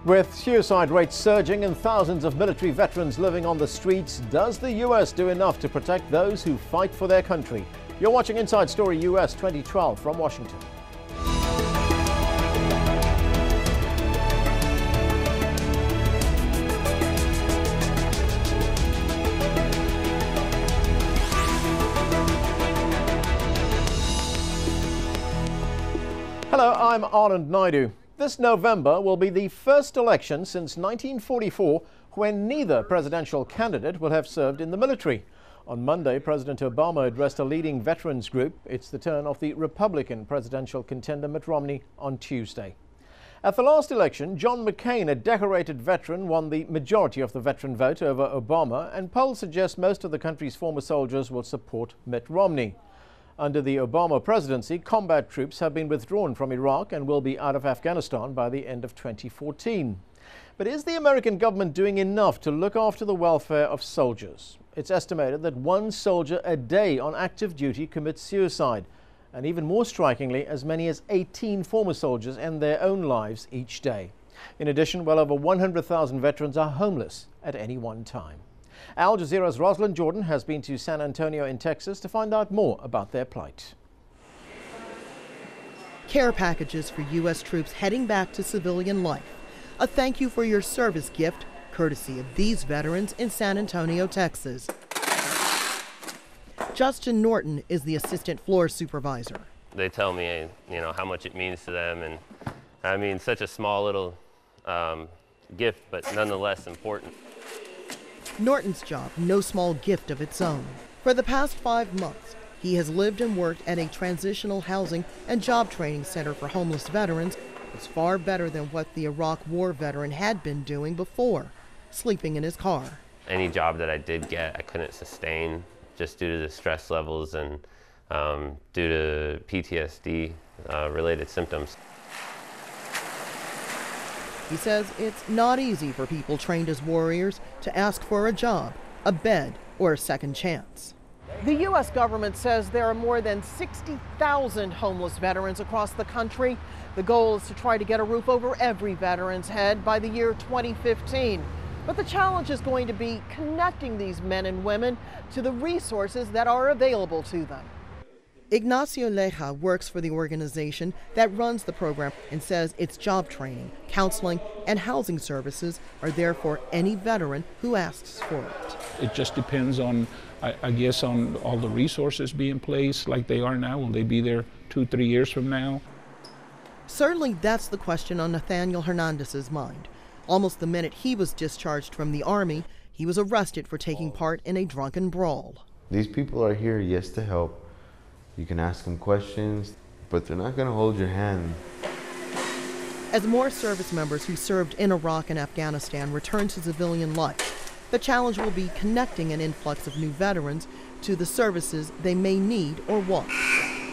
With suicide rates surging and thousands of military veterans living on the streets, does the U.S. do enough to protect those who fight for their country? You're watching Inside Story US 2012 from Washington. Hello, I'm Anand Naidu. This November will be the first election since 1944 when neither presidential candidate will have served in the military. On Monday, President Obama addressed a leading veterans group. It's the turn of the Republican presidential contender Mitt Romney on Tuesday. At the last election, John McCain, a decorated veteran, won the majority of the veteran vote over Obama, and polls suggest most of the country's former soldiers will support Mitt Romney. Under the Obama presidency, combat troops have been withdrawn from Iraq and will be out of Afghanistan by the end of 2014. But is the American government doing enough to look after the welfare of soldiers? It's estimated that one soldier a day on active duty commits suicide. And even more strikingly, as many as 18 former soldiers end their own lives each day. In addition, well over 100,000 veterans are homeless at any one time. Al Jazeera's Rosalind Jordan has been to San Antonio in Texas to find out more about their plight. Care packages for U.S. troops heading back to civilian life. A thank you for your service gift, courtesy of these veterans in San Antonio, Texas. Justin Norton is the assistant floor supervisor. They tell me, how much it means to them, and I mean, such a small little gift, but nonetheless important. Norton's job, no small gift of its own. For the past 5 months, he has lived and worked at a transitional housing and job training center for homeless veterans. It's far better than what the Iraq War veteran had been doing before, sleeping in his car. Any job that I did get, I couldn't sustain just due to the stress levels and due to PTSD related symptoms. He says it's not easy for people trained as warriors to ask for a job, a bed, or a second chance. The U.S. government says there are more than 60,000 homeless veterans across the country. The goal is to try to get a roof over every veteran's head by the year 2015. But the challenge is going to be connecting these men and women to the resources that are available to them. Ignacio Leja works for the organization that runs the program and says its job training, counseling, and housing services are there for any veteran who asks for it. It just depends on, I guess, on all the resources being placed like they are now. Will they be there 2-3 years from now? Certainly that's the question on Nathaniel Hernandez's mind. Almost the minute he was discharged from the Army, he was arrested for taking part in a drunken brawl. These people are here, yes, to help. You can ask them questions, but they're not going to hold your hand. As more service members who served in Iraq and Afghanistan return to civilian life, the challenge will be connecting an influx of new veterans to the services they may need or want.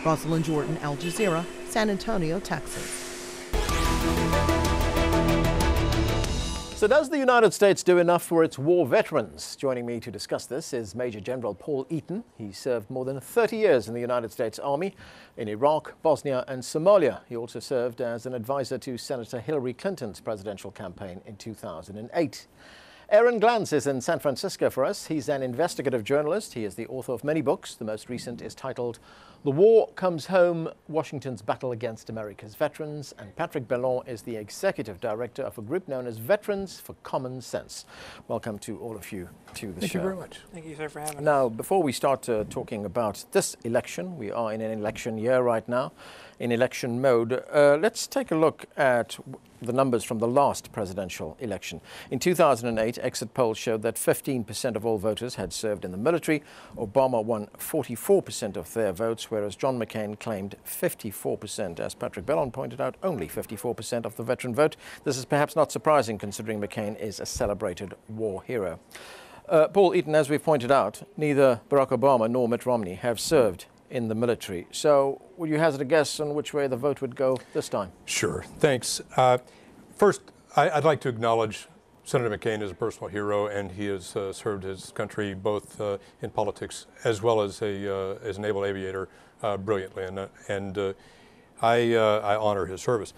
Rosalind Jordan, Al Jazeera, San Antonio, Texas. So does the United States do enough for its war veterans? Joining me to discuss this is Major General Paul Eaton. He served more than 30 years in the United States Army in Iraq, Bosnia and Somalia. He also served as an advisor to Senator Hillary Clinton's presidential campaign in 2008. Aaron Glantz is in San Francisco for us. He's an investigative journalist. He is the author of many books. The most recent is titled The War Comes Home, Washington's Battle Against America's Veterans. And Patrick Bellon is the executive director of a group known as Veterans for Common Sense. Welcome to all of you to the show. Thank you very much. Thank you, sir, for having us. Now, before we start talking about this election, we are in an election year right now, in election mode. Let's take a look at the numbers from the last presidential election. In 2008, exit polls showed that 15% of all voters had served in the military. Obama won 44% of their votes, whereas John McCain claimed 54%. As Patrick Bellon pointed out, only 54% of the veteran vote. This is perhaps not surprising considering McCain is a celebrated war hero. Paul Eaton, as we've pointed out, neither Barack Obama nor Mitt Romney have served in the military. So would you hazard a guess on which way the vote would go this time? Sure. Thanks. First, I'd like to acknowledge Senator McCain is a personal hero, and he has served his country both in politics as well as as a naval aviator brilliantly, and I honor his service.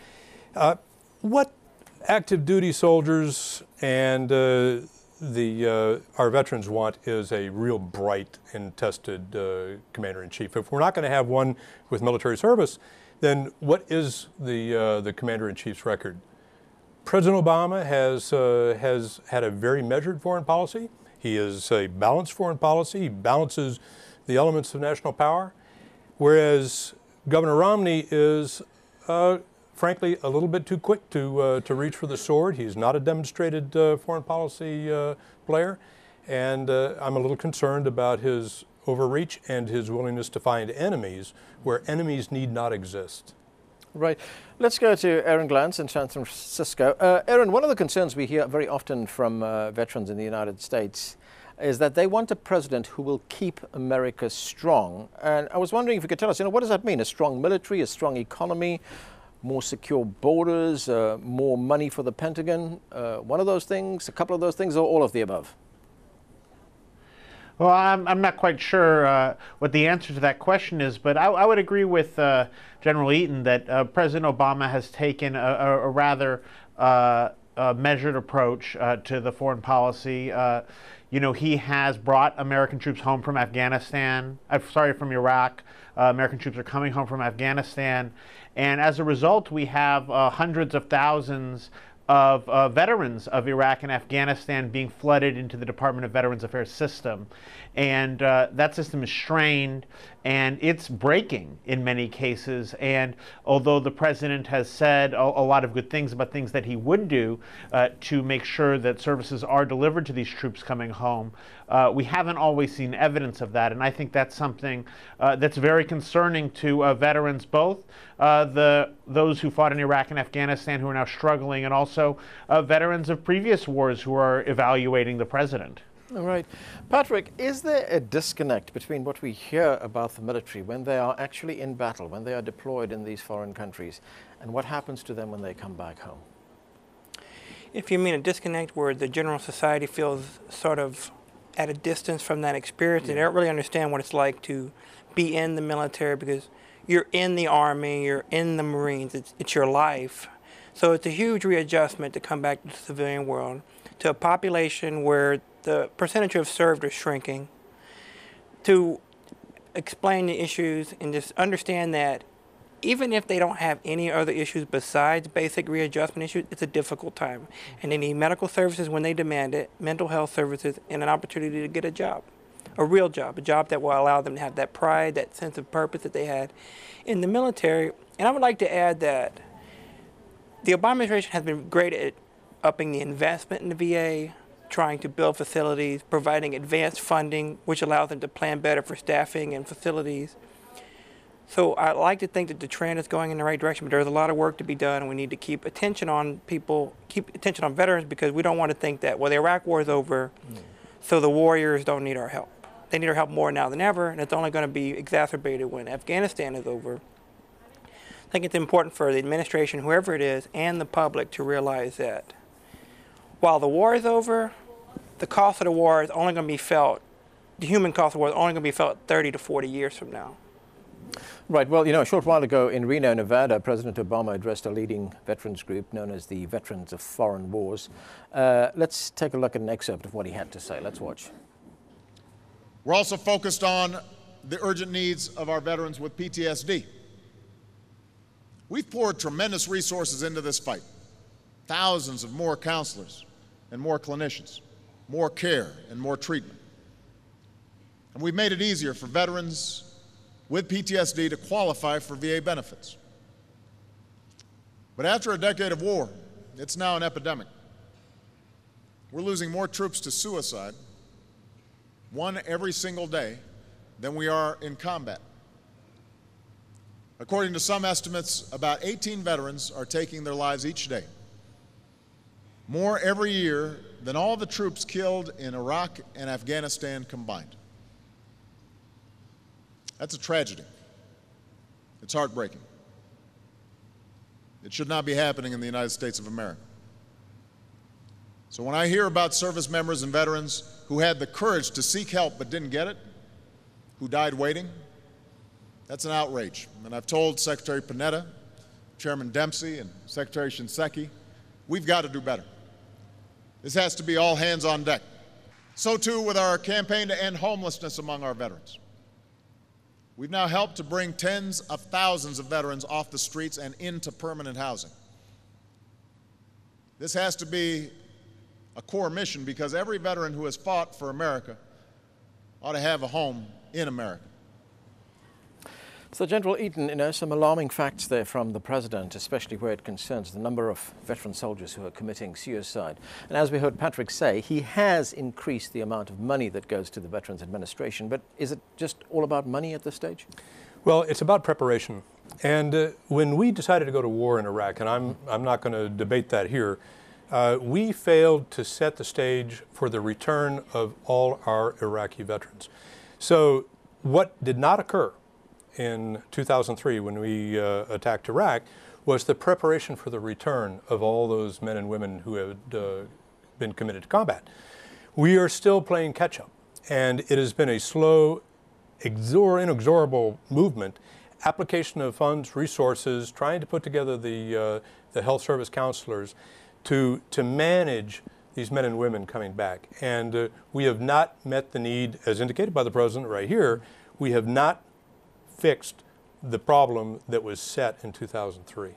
What active duty soldiers and our veterans want is a real bright and tested commander-in-chief. If we're not going to have one with military service, then what is the commander-in-chief's record? President Obama has had a very measured foreign policy. He is a balanced foreign policy. He balances the elements of national power, whereas Governor Romney is, frankly, a little bit too quick to reach for the sword. He's not a demonstrated foreign policy player, and I'm a little concerned about his overreach and his willingness to find enemies where enemies need not exist. Right. Let's go to Aaron Glantz in San Francisco. Aaron, one of the concerns we hear very often from veterans in the United States is that they want a president who will keep America strong. And I was wondering if you could tell us, what does that mean? A strong military, a strong economy, more secure borders, more money for the Pentagon? One of those things, a couple of those things, or all of the above? Well, I'm not quite sure what the answer to that question is, but I would agree with General Eaton that President Obama has taken a rather measured approach to the foreign policy. He has brought American troops home from Afghanistan. From Iraq. American troops are coming home from Afghanistan. And as a result, we have hundreds of thousands of veterans of Iraq and Afghanistan being flooded into the Department of Veterans Affairs system. And that system is strained, and it's breaking in many cases. And although the president has said a lot of good things about things that he would do to make sure that services are delivered to these troops coming home, we haven't always seen evidence of that. And I think that's something that's very concerning to veterans, both those who fought in Iraq and Afghanistan who are now struggling, and also veterans of previous wars who are evaluating the president. All right. Patrick, is there a disconnect between what we hear about the military when they are actually in battle, when they are deployed in these foreign countries, and what happens to them when they come back home? If you mean a disconnect where the general society feels sort of at a distance from that experience, they don't really understand what it's like to be in the military, because you're in the Army, you're in the Marines, it's your life. So it's a huge readjustment to come back to the civilian world, to a population where the percentage of served are shrinking, to explain the issues and just understand that even if they don't have any other issues besides basic readjustment issues, it's a difficult time. And they need medical services when they demand it, mental health services, and an opportunity to get a job, a real job, a job that will allow them to have that pride, that sense of purpose that they had in the military. And I would like to add that the Obama administration has been great at upping the investment in the VA, trying to build facilities, providing advanced funding, which allows them to plan better for staffing and facilities. So I like to think that the trend is going in the right direction, but there's a lot of work to be done, and we need to keep attention on people, keep attention on veterans, because we don't want to think that, well, the Iraq war is over, so the warriors don't need our help. They need our help more now than ever, and it's only going to be exacerbated when Afghanistan is over. I think it's important for the administration, whoever it is, and the public to realize that while the war is over, the cost of the war is only going to be felt, the human cost of the war is only going to be felt 30 to 40 years from now. Right. Well, a short while ago in Reno, Nevada, President Obama addressed a leading veterans group known as the Veterans of Foreign Wars. Let's take a look at an excerpt of what he had to say. Let's watch. We're also focused on the urgent needs of our veterans with PTSD. We've poured tremendous resources into this fight. Thousands of more counselors and more clinicians, more care and more treatment. And we've made it easier for veterans with PTSD to qualify for VA benefits. But after a decade of war, it's now an epidemic. We're losing more troops to suicide, one every single day, than we are in combat. According to some estimates, about 18 veterans are taking their lives each day, more every year than all the troops killed in Iraq and Afghanistan combined. That's a tragedy. It's heartbreaking. It should not be happening in the United States of America. So when I hear about service members and veterans who had the courage to seek help but didn't get it, who died waiting, that's an outrage. And I've told Secretary Panetta, Chairman Dempsey, and Secretary Shinseki, we've got to do better. This has to be all hands on deck. So too with our campaign to end homelessness among our veterans. We've now helped to bring tens of thousands of veterans off the streets and into permanent housing. This has to be a core mission because every veteran who has fought for America ought to have a home in America. So, General Eaton, some alarming facts there from the President, especially where it concerns the number of veteran soldiers who are committing suicide. And as we heard Patrick say, he has increased the amount of money that goes to the Veterans Administration. But is it just all about money at this stage? Well, it's about preparation. And when we decided to go to war in Iraq, and I'm not going to debate that here, we failed to set the stage for the return of all our Iraqi veterans. So what did not occur in 2003 when we attacked Iraq was the preparation for the return of all those men and women who had been committed to combat. We are still playing catch up, and it has been a slow, inexorable movement, application of funds, resources, trying to put together the health service counselors to manage these men and women coming back. And we have not met the need, as indicated by the President right here. We have not fixed the problem that was set in 2003.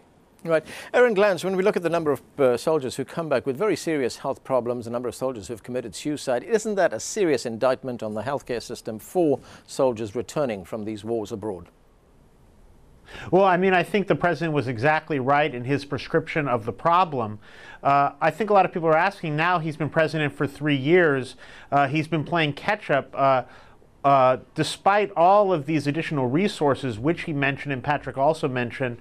Right. Aaron Glantz, when we look at the number of soldiers who come back with very serious health problems, the number of soldiers who have committed suicide, isn't that a serious indictment on the healthcare system for soldiers returning from these wars abroad? Well, I mean, I think the President was exactly right in his prescription of the problem. I think a lot of people are asking now, he's been president for 3 years, he's been playing catch up. Despite all of these additional resources, which he mentioned and Patrick also mentioned,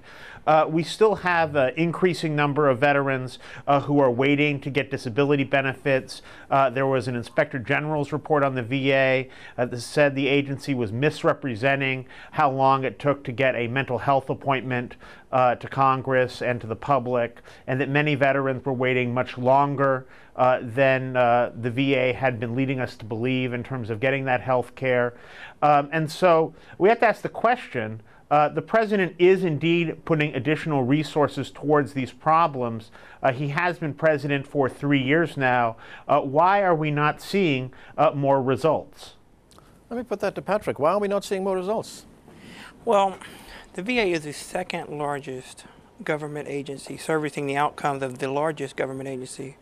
we still have an increasing number of veterans who are waiting to get disability benefits. There was an Inspector General's report on the VA that said the agency was misrepresenting how long it took to get a mental health appointment to Congress and to the public, and that many veterans were waiting much longer than the VA had been leading us to believe in terms of getting that health care. And so we have to ask the question, the President is indeed putting additional resources towards these problems. He has been president for 3 years now. Why are we not seeing more results? Let me put that to Patrick. Why are we not seeing more results? Well, the VA is the second largest government agency, servicing the outcomes of the largest government agency.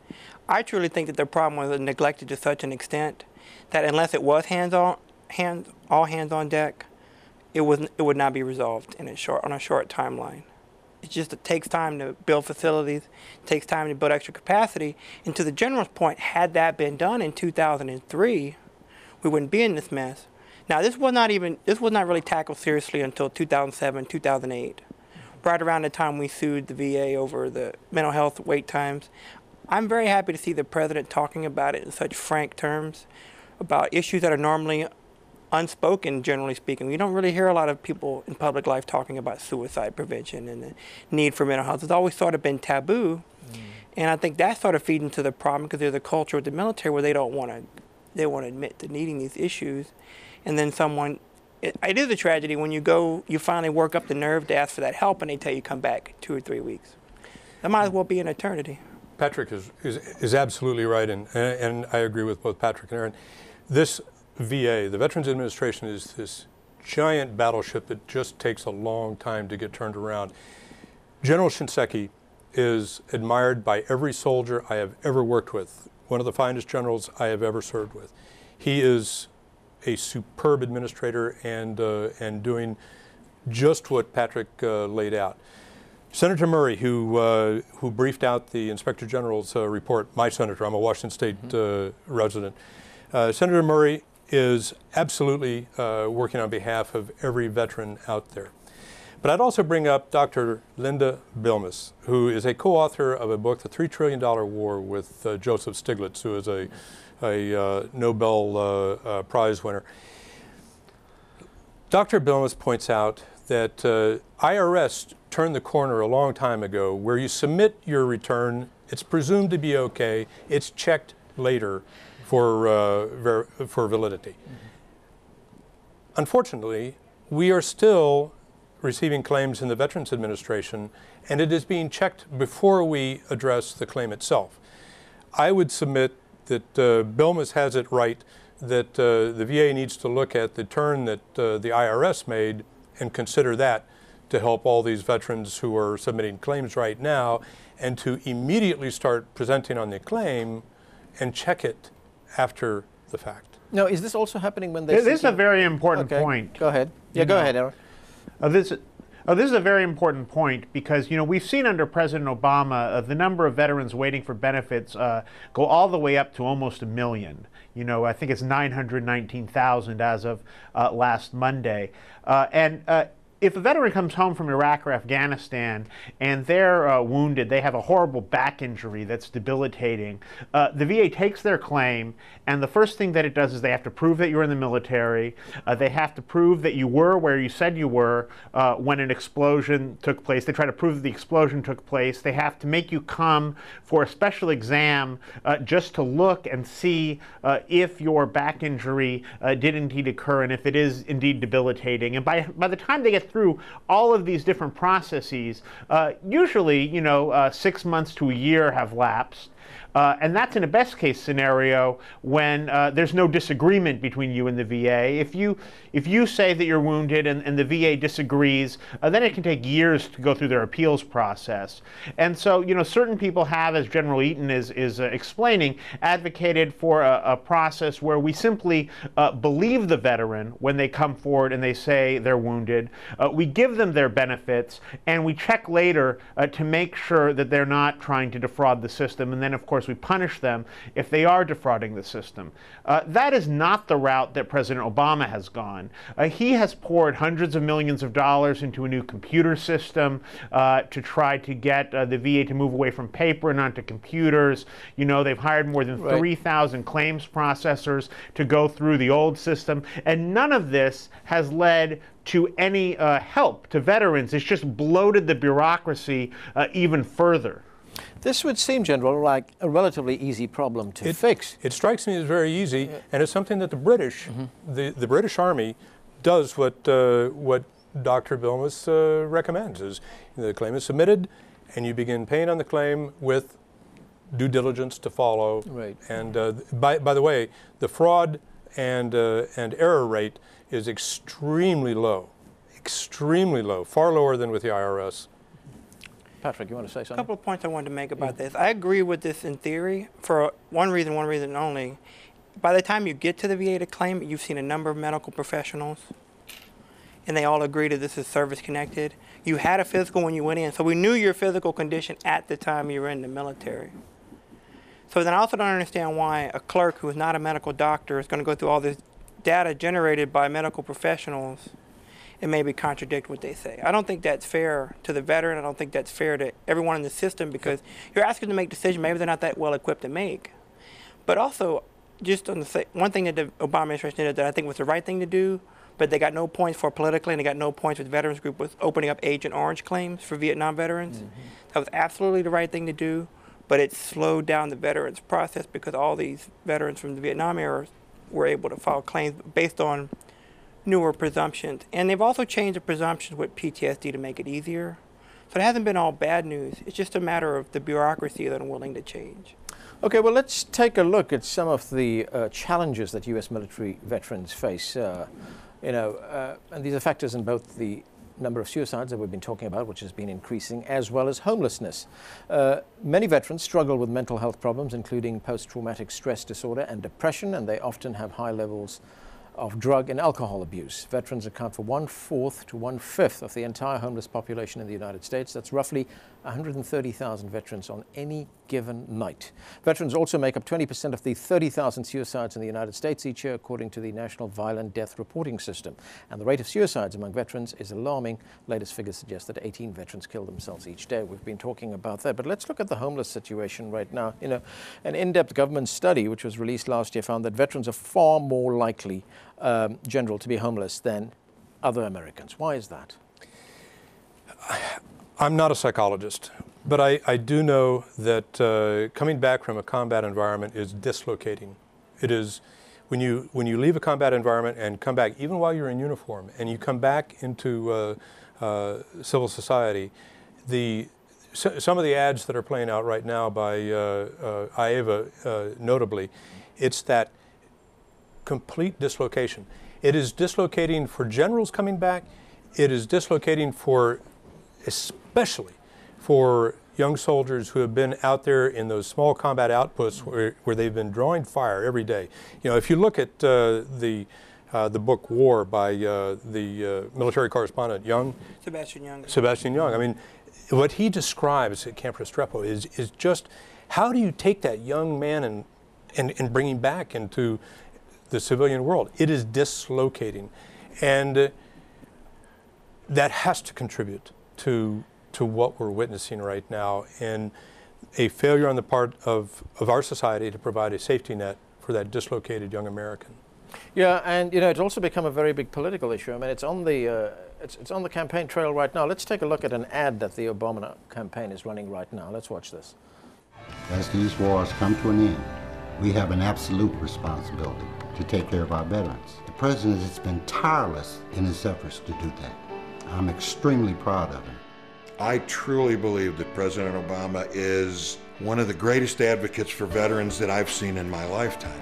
I truly think that the problem was neglected to such an extent that unless it was all hands on deck, it would not be resolved on a short timeline. It takes time to build facilities, it takes time to build extra capacity. And to the General's point, had that been done in 2003, we wouldn't be in this mess. Now, this was not really tackled seriously until 2007, 2008, right around the time we sued the VA over the mental health wait times. I'm very happy to see the President talking about it in such frank terms, about issues that are normally unspoken, generally speaking. We don't really hear a lot of people in public life talking about suicide prevention and the need for mental health. It's always sort of been taboo. And I think that sort of feeds into the problem because there's a culture with the military where they don't want to admit to needing these issues. And then it is a tragedy when you finally work up the nerve to ask for that help and they tell you come back 2 or 3 weeks. That might as well be an eternity. Patrick is absolutely right, and I agree with both Patrick and Aaron. This VA, the Veterans Administration, is this giant battleship that just takes a long time to get turned around. General Shinseki is admired by every soldier I have ever worked with, one of the finest generals I have ever served with. He is a superb administrator and doing just what Patrick laid out. Senator Murray, who briefed out the Inspector General's report, my senator, I'm a Washington State resident. Senator Murray is absolutely working on behalf of every veteran out there. But I'd also bring up Dr. Linda Bilmes, who is a co-author of a book, The $3 Trillion War, with Joseph Stiglitz, who is a Nobel Prize winner. Dr. Bilmes points out that IRS turned the corner a long time ago where you submit your return, it's presumed to be okay, it's checked later for validity. Unfortunately, we are still receiving claims in the Veterans Administration and it is being checked before we address the claim itself. I would submit that Bilmes has it right that the VA needs to look at the turn that the IRS made and consider that to help all these veterans who are submitting claims right now, and to immediately start presenting on the claim and check it after the fact. Now, is this also happening when they... This is a very important point. Go ahead. Yeah, go ahead, Aaron. This is a very important point because, you know, we've seen under President Obama the number of veterans waiting for benefits go all the way up to almost 1 million. You know, I think it's 919,000 as of last Monday. If a veteran comes home from Iraq or Afghanistan and they're wounded, they have a horrible back injury that's debilitating, the VA takes their claim, and the first thing that it does is they have to prove that you're in the military. They have to prove that you were where you said you were when an explosion took place. They try to prove that the explosion took place. They have to make you come for a special exam just to look and see if your back injury did indeed occur and if it is indeed debilitating. And by the time they get through all of these different processes, usually, 6 months to a year have lapsed. And that's in a best case scenario when there's no disagreement between you and the VA. If you say that you're wounded and the VA disagrees, then it can take years to go through their appeals process. And so, certain people have, as General Eaton is explaining, advocated for a process where we simply believe the veteran when they come forward and they say they're wounded. We give them their benefits, and we check later to make sure that they're not trying to defraud the system. And then, of course, we punish them if they are defrauding the system. That is not the route that President Obama has gone. He has poured hundreds of millions of dollars into a new computer system to try to get the VA to move away from paper and onto computers. They've hired more than 3,000 claims processors to go through the old system, and none of this has led to any help to veterans. It's just bloated the bureaucracy even further. This would seem, General, like a relatively easy problem to fix. It strikes me as very easy, and it's something that the British, the British Army, does what Dr. Bilmes recommends. Is the claim is submitted, and you begin paying on the claim with due diligence to follow. Right. And by the way, the fraud and error rate is extremely low, far lower than with the IRS. Patrick, you want to say something? A couple of points I wanted to make about this. I agree with this in theory for one reason only. By the time you get to the VA to claim it, you've seen a number of medical professionals, and they all agree that this is service-connected. You had a physical when you went in, so we knew your physical condition at the time you were in the military. So then I also don't understand why a clerk who is not a medical doctor is going to go through all this data generated by medical professionals and maybe contradict what they say. I don't think that's fair to the veteran. I don't think that's fair to everyone in the system, because you're asking them to make decisions maybe they're not that well equipped to make. But also, just on the one thing that the Obama administration did that I think was the right thing to do, but they got no points for politically, and they got no points with the Veterans Group, was opening up Agent Orange claims for Vietnam veterans. That was absolutely the right thing to do, but it slowed down the veterans process because all these veterans from the Vietnam era were able to file claims based on newer presumptions. And they've also changed the presumptions with PTSD to make it easier. So it hasn't been all bad news. It's just a matter of the bureaucracy that I'm willing to change. Okay, well, let's take a look at some of the challenges that U.S. military veterans face. And these are factors in both the number of suicides that we've been talking about, which has been increasing, as well as homelessness. Many veterans struggle with mental health problems, including post-traumatic stress disorder and depression, and they often have high levels of drug and alcohol abuse. Veterans account for 1/4 to 1/5 of the entire homeless population in the United States. That's roughly 130,000 veterans on any given night. Veterans also make up 20% of the 30,000 suicides in the United States each year, according to the National Violent Death Reporting System. And the rate of suicides among veterans is alarming. Latest figures suggest that 18 veterans kill themselves each day. We've been talking about that. But let's look at the homeless situation right now. An in-depth government study, which was released last year, found that veterans are far more likely, General, to be homeless than other Americans. Why is that? I'm not a psychologist, but I do know that coming back from a combat environment is dislocating. It is when you leave a combat environment and come back, even while you're in uniform, and you come back into civil society, some of the ads that are playing out right now by IAVA, notably, it's that complete dislocation. It is dislocating for generals coming back. It is dislocating for, especially for young soldiers who have been out there in those small combat outposts where they've been drawing fire every day. You know, if you look at the book War by the military correspondent Sebastian Young. I mean, what he describes at Camp Restrepo is just how do you take that young man and bring him back into the civilian world? It is dislocating, and that has to contribute to what we're witnessing right now, and a failure on the part of our society to provide a safety net for that dislocated young American. Yeah, and you know, it's also become a very big political issue. I mean, it's on the campaign trail right now. Let's take a look at an ad that the Obama campaign is running right now. Let's watch this. As these wars come to an end, we have an absolute responsibility to take care of our veterans. The president has been tireless in his efforts to do that. I'm extremely proud of him. I truly believe that President Obama is one of the greatest advocates for veterans that I've seen in my lifetime.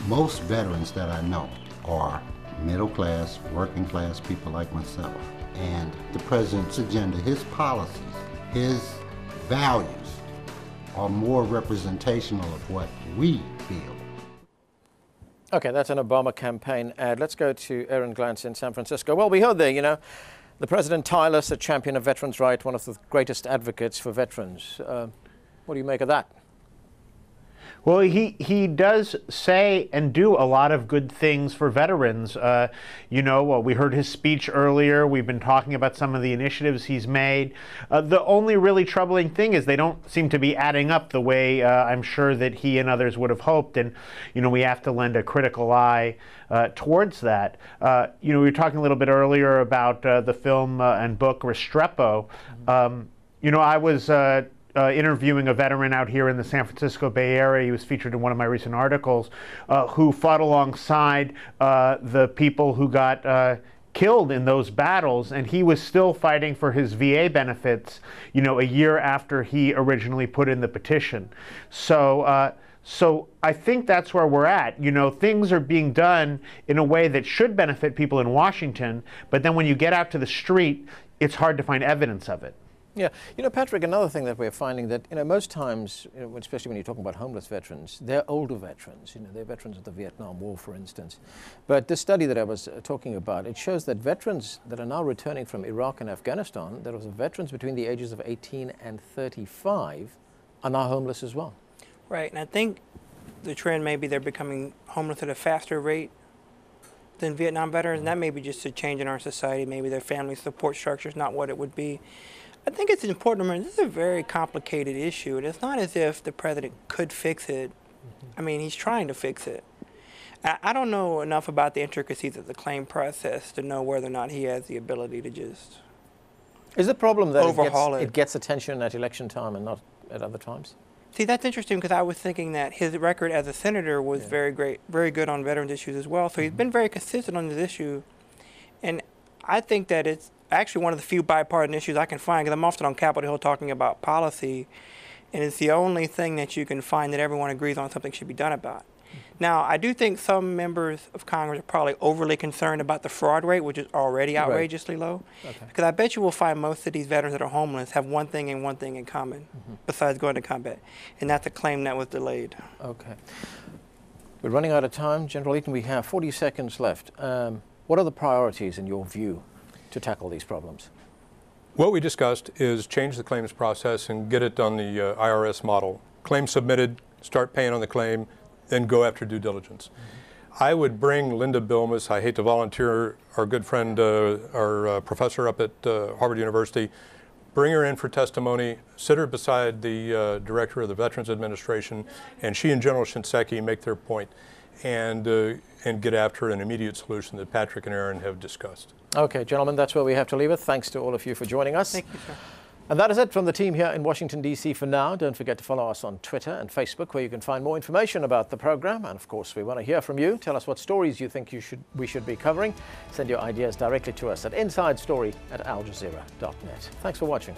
Most veterans that I know are middle class, working class people like myself. And the president's agenda, his policies, his values are more representational of what we feel. Okay, that's an Obama campaign ad. Let's go to Aaron Glantz in San Francisco. Well, we heard there, you know, the president tireless, a champion of veterans' rights, one of the greatest advocates for veterans. What do you make of that? Well, he does say and do a lot of good things for veterans. You know, well, we heard his speech earlier. We've been talking about some of the initiatives he's made. The only really troubling thing is they don't seem to be adding up the way I'm sure that he and others would have hoped. And, you know, we have to lend a critical eye towards that. You know, we were talking a little bit earlier about the film and book Restrepo. You know, I was interviewing a veteran out here in the San Francisco Bay Area. He was featured in one of my recent articles, who fought alongside the people who got killed in those battles, and he was still fighting for his VA benefits, you know, a year after he originally put in the petition. So I think that's where we're at. You know, things are being done in a way that should benefit people in Washington, but then when you get out to the street, it's hard to find evidence of it. Yeah, you know, Patrick, another thing that we're finding that, you know, most times, you know, especially when you're talking about homeless veterans, they're older veterans. You know, they're veterans of the Vietnam War, for instance. But this study that I was talking about, it shows that veterans that are now returning from Iraq and Afghanistan, that was veterans between the ages of 18 and 35, are now homeless as well. Right, and I think the trend may be they're becoming homeless at a faster rate than Vietnam veterans, and that may be just a change in our society. Maybe their family support structure is not what it would be. I think it's important to remember this is a very complicated issue, and it's not as if the president could fix it. I mean, he's trying to fix it. I don't know enough about the intricacies of the claim process to know whether or not he has the ability to just Is the problem that overhaul it gets attention at election time and not at other times? See, that's interesting because I was thinking that his record as a senator was very good on veterans issues as well. So he's been very consistent on this issue, and I think that it's actually one of the few bipartisan issues I can find, because I'm often on Capitol Hill talking about policy, and it's the only thing that you can find that everyone agrees on something should be done about. Now, I do think some members of Congress are probably overly concerned about the fraud rate, which is already outrageously low, because I bet you will find most of these veterans that are homeless have one thing in common, besides going to combat, and that's a claim that was delayed. Okay. We're running out of time. General Eaton, we have 40 seconds left. What are the priorities in your view to tackle these problems? What we discussed is change the claims process and get it on the IRS model. Claim submitted, start paying on the claim, then go after due diligence. I would bring Linda Bilmes, I hate to volunteer, our good friend, our professor up at Harvard University, bring her in for testimony, sit her beside the director of the Veterans Administration, and she and General Shinseki make their point and get after an immediate solution that Patrick and Aaron have discussed. Okay, gentlemen, that's where we have to leave it. Thanks to all of you for joining us. Thank you, sir. And that is it from the team here in Washington, D.C. for now. Don't forget to follow us on Twitter and Facebook, where you can find more information about the program. And of course, we want to hear from you. Tell us what stories you think we should be covering. Send your ideas directly to us at insidestory@aljazeera.net. Thanks for watching.